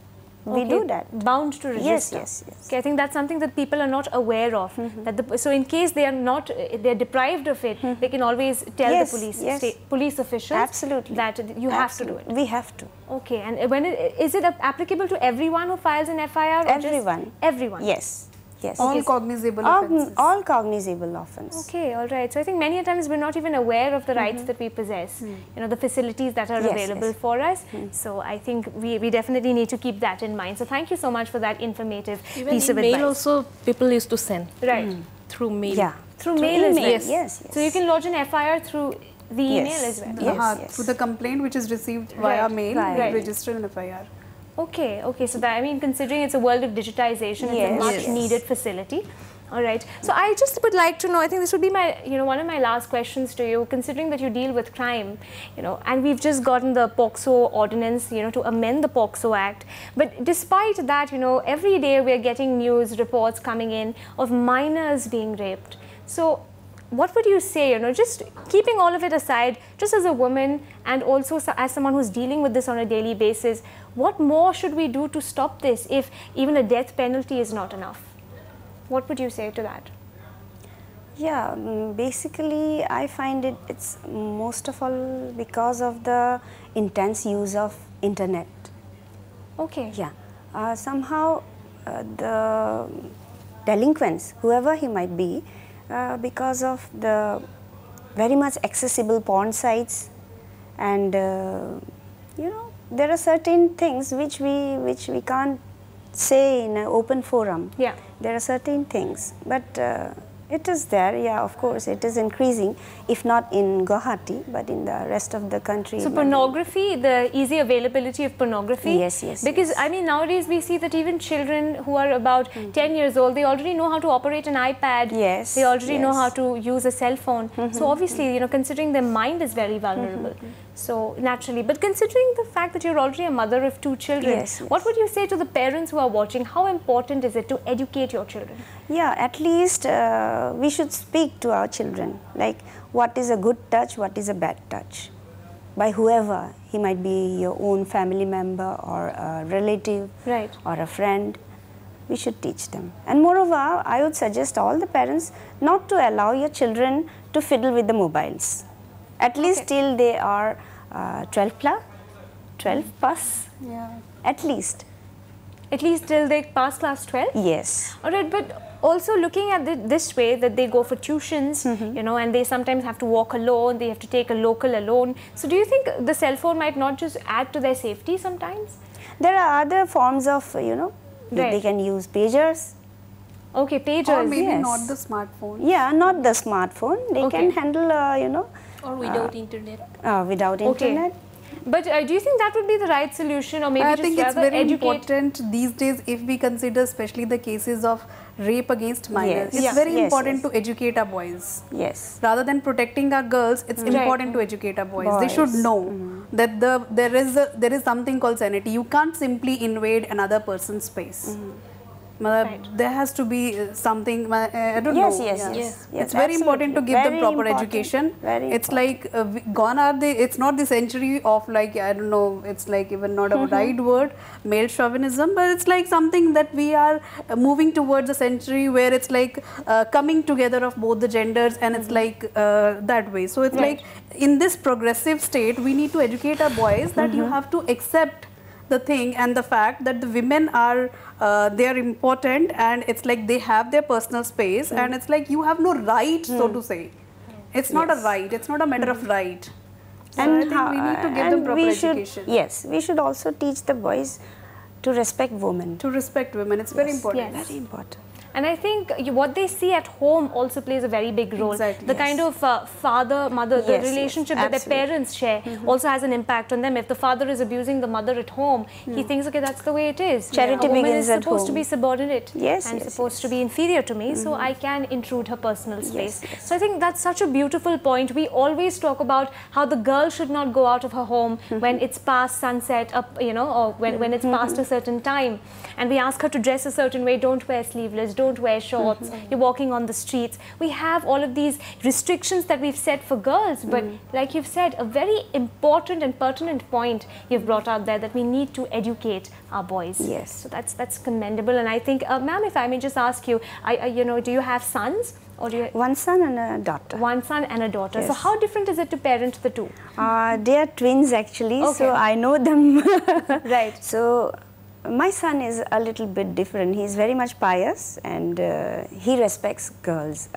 We do that. Bound to register. Yes, yes, yes. Okay, I think that's something that people are not aware of. That so in case they are not, they're deprived of it, they can always tell the police officials that you have to do it. We have to. Okay, and when is it applicable to everyone who files an FIR? Or everyone. Just everyone. Yes. Yes. All cognizable offences. All cognizable offences. Okay, all right. So I think many a times we're not even aware of the rights that we possess, you know, the facilities that are available for us. So I think we definitely need to keep that in mind. So thank you so much for that informative piece of advice. Mail also people used to send. Right. Through mail. Yeah. Through mail as well. Yes. Yes. So you can lodge an FIR through the email as well. Yes. Through the complaint which is received via mail, register an FIR. Okay, okay. So that, I mean, considering it's a world of digitization, it's a much needed facility. All right. So I just would like to know, I think this would be my, one of my last questions to you, considering that you deal with crime, and we've just gotten the POCSO ordinance, to amend the POCSO Act. But despite that, every day we're getting news reports coming in of minors being raped. So what would you say, just keeping all of it aside, just as a woman and also as someone who's dealing with this on a daily basis, what more should we do to stop this if even a death penalty is not enough? What would you say to that? Yeah, basically I find it's most of all because of the intense use of internet. Okay. Yeah. Somehow the delinquents, whoever he might be, because of the very much accessible porn sites, and there are certain things which we can't say in an open forum. Yeah. There are certain things, but it is there. Yeah, of course, it is increasing, if not in Guwahati, but in the rest of the country. So pornography, the easy availability of pornography. Yes, yes. Because I mean, nowadays we see that even children who are about 10 years old, they already know how to operate an iPad. Yes. They already know how to use a cell phone. So obviously, considering their mind is very vulnerable. So naturally, but considering the fact that you're already a mother of 2 children, what would you say to the parents who are watching? How important is it to educate your children? Yeah, at least we should speak to our children, like what is a good touch, what is a bad touch, by whoever. He might be your own family member or a relative or a friend. We should teach them. And moreover, I would suggest all the parents not to allow your children to fiddle with the mobiles, at least till they are 12 plus, at least. At least till they pass class 12? Yes. All right, but also looking at it this way, that they go for tuitions, and they sometimes have to walk alone, they have to take a local alone. So do you think the cell phone might not just add to their safety sometimes? There are other forms of, they can use pagers. Okay, pagers. Or maybe not the smartphone. Yeah, not the smartphone. They can handle, or without internet. Without internet. But do you think that would be the right solution, or maybe I just think it's very educate? important these days if we consider especially the cases of rape against minors. It's very important to educate our boys. Yes. Rather than protecting our girls, it's important to educate our boys. They should know that there is something called sanity. You can't simply invade another person's space. There has to be something, I don't know. Yes. It's very important to give them proper education. It's like, gone are the, it's not the century of like, I don't know, it's like even not a right word, male chauvinism, but it's like something that we are moving towards a century where it's like coming together of both the genders, and it's like that way. So it's like in this progressive state, we need to educate our boys that you have to accept the thing and the fact that the women are they are important, and it's like they have their personal space, and it's like you have no right, so to say. It's not a right, it's not a matter of right. So and I think we need to give them proper education. Yes, we should also teach the boys to respect women. To respect women, it's very important. Very important. And I think what they see at home also plays a very big role. Exactly. The kind of father-mother, the relationship that their absolutely. parents share also has an impact on them. If the father is abusing the mother at home, he thinks, okay, that's the way it is. Charity a woman begins is at supposed to home. be subordinate and supposed to be inferior to me, so I can intrude her personal space. So I think that's such a beautiful point. We always talk about how the girl should not go out of her home when it's past sunset, or when it's past a certain time. And we ask her to dress a certain way, don't wear sleeveless, don't wear shorts, you're walking on the streets. We have all of these restrictions that we've set for girls, but like you've said, a very important and pertinent point you've brought out there, that we need to educate our boys. Yes. So that's commendable. And I think, ma'am, if I may just ask you, do you have sons? Or do you One son and a daughter. One son and a daughter. Yes. So how different is it to parent the two? They are twins actually, Okay. so I know them. Right. So my son is a little bit different. He's very much pious and he respects girls.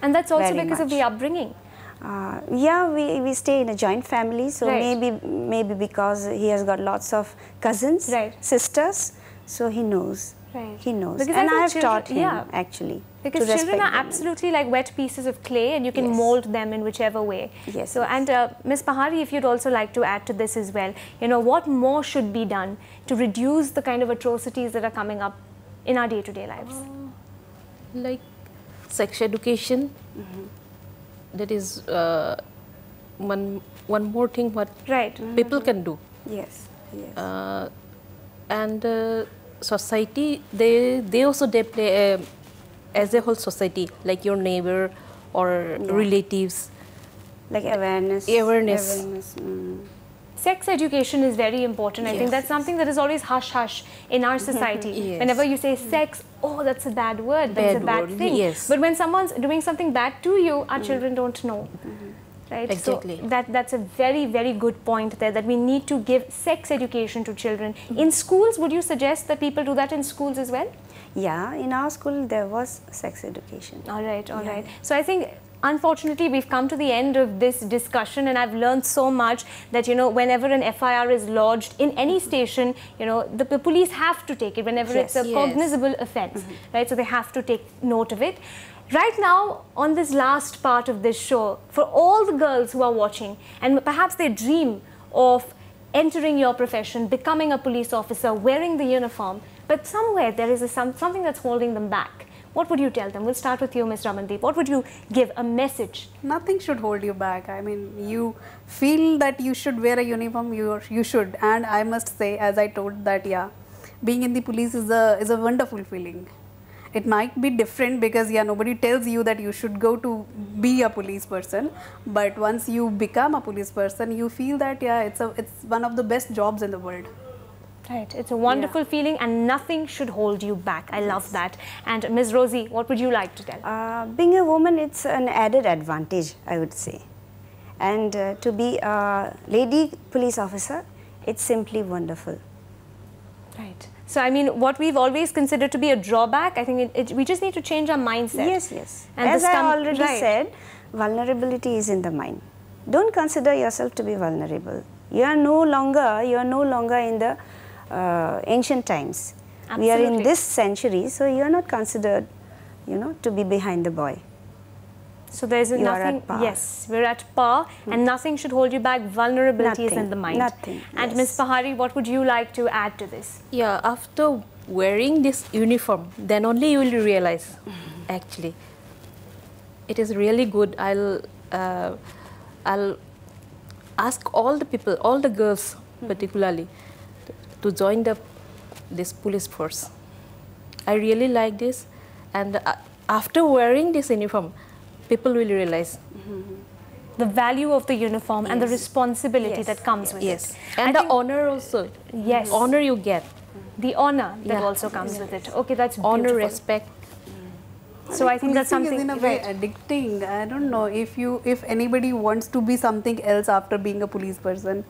And that's also very because of much. the upbringing. Yeah, we stay in a joint family, so Right. maybe because he has got lots of cousins, Right. sisters, so he knows. Right. He knows. Because And I think I have children- taught him yeah. actually. Because to children respect are them. absolutely like wet pieces of clay, and you can Yes. mold them in whichever way. Yes, So, yes. and Ms. Pahari, if you'd also like to add to this as well, what more should be done to reduce the kind of atrocities that are coming up in our day-to-day lives? Like sex education. That is one more thing what Right. people can do. Yes, yes. And society, they also play as a whole society, like your neighbor or relatives. Like awareness. Awareness. Sex education is very important. I think that's something that is always hush-hush in our society. Yes. Whenever you say sex, oh, that's a bad word, that's a Bad bad word, thing. yes. But when someone's doing something bad to you, our children don't know. Right? Exactly. So that's a very, very good point there, that we need to give sex education to children. In schools, would you suggest that people do that in schools as well? Yeah, in our school there was sex education. All right, all right. So I think, unfortunately, we've come to the end of this discussion, and I've learned so much that, whenever an FIR is lodged in any station, the police have to take it whenever it's a cognizable offense, right? So they have to take note of it. Right now, on this last part of this show, for all the girls who are watching, and perhaps they dream of entering your profession, becoming a police officer, wearing the uniform, but somewhere there is something that's holding them back. What would you tell them? We'll start with you, Ms. Ramandeep. What would you give a message? Nothing should hold you back. I mean, you feel that you should wear a uniform, you should. And I must say, as I told that, yeah, being in the police is a wonderful feeling. It might be different because, yeah, nobody tells you that you should go to be a police person. But once you become a police person, you feel that, yeah, it's one of the best jobs in the world. Right. It's a wonderful feeling, and nothing should hold you back. I love that. And Ms. Rosie, what would you like to tell? Being a woman, it's an added advantage, I would say. And to be a lady police officer, it's simply wonderful. Right. So, I mean, what we've always considered to be a drawback, I think we just need to change our mindset. Yes, yes. And as I right. already said, vulnerability is in the mind. Don't consider yourself to be vulnerable. You are no longer in the ancient times. Absolutely. We are in this century, so you are not considered, to be behind the boy. So there's You are nothing. at par. Yes, we're at par, and nothing should hold you back. Vulnerability is Nothing, in the mind. nothing, And yes. Ms. Pahari, what would you like to add to this? Yeah, after wearing this uniform, then only you will realize, actually, it is really good. I'll ask all the people, all the girls particularly, to join this police force. I really like this, and after wearing this uniform, people will realize The value of the uniform and the responsibility that comes with it. and I the honor also. Yes. Honor you get. The honor that Yeah. also comes with it. Okay, that's beautiful. Honor, respect. So I think that's Policing something is in a way addicting. I don't know if anybody wants to be something else after being a police person.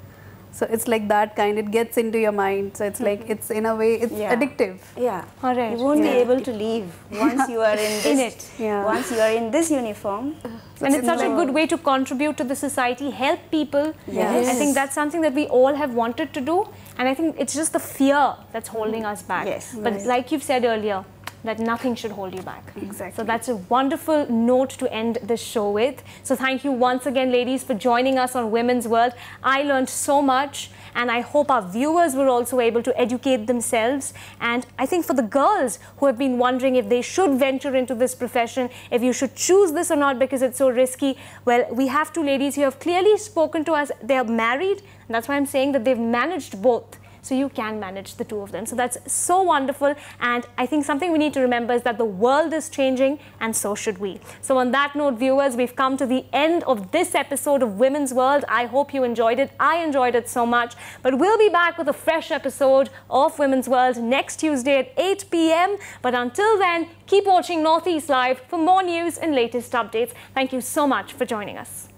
So it's like that kind. It gets into your mind. So it's like it's in a way it's addictive. Yeah. All right. You won't be able to leave once you are in this. In it. Yeah. Once you are in this uniform. And it's such a good way to contribute to the society, help people. Yes. I think that's something that we all have wanted to do. And I think it's just the fear that's holding us back. Yes. But like you've said earlier, that nothing should hold you back. Exactly. So that's a wonderful note to end this show with. So thank you once again, ladies, for joining us on Women's World. I learned so much, and I hope our viewers were also able to educate themselves. And I think for the girls who have been wondering if they should venture into this profession, if you should choose this or not because it's so risky, well, we have two ladies who have clearly spoken to us. They are married, and that's why I'm saying that they've managed both. So you can manage the two of them. So that's so wonderful. And I think something we need to remember is that the world is changing, and so should we. So on that note, viewers, we've come to the end of this episode of Women's World. I hope you enjoyed it. I enjoyed it so much. But we'll be back with a fresh episode of Women's World next Tuesday at 8 p.m. But until then, keep watching Northeast Live for more news and latest updates. Thank you so much for joining us.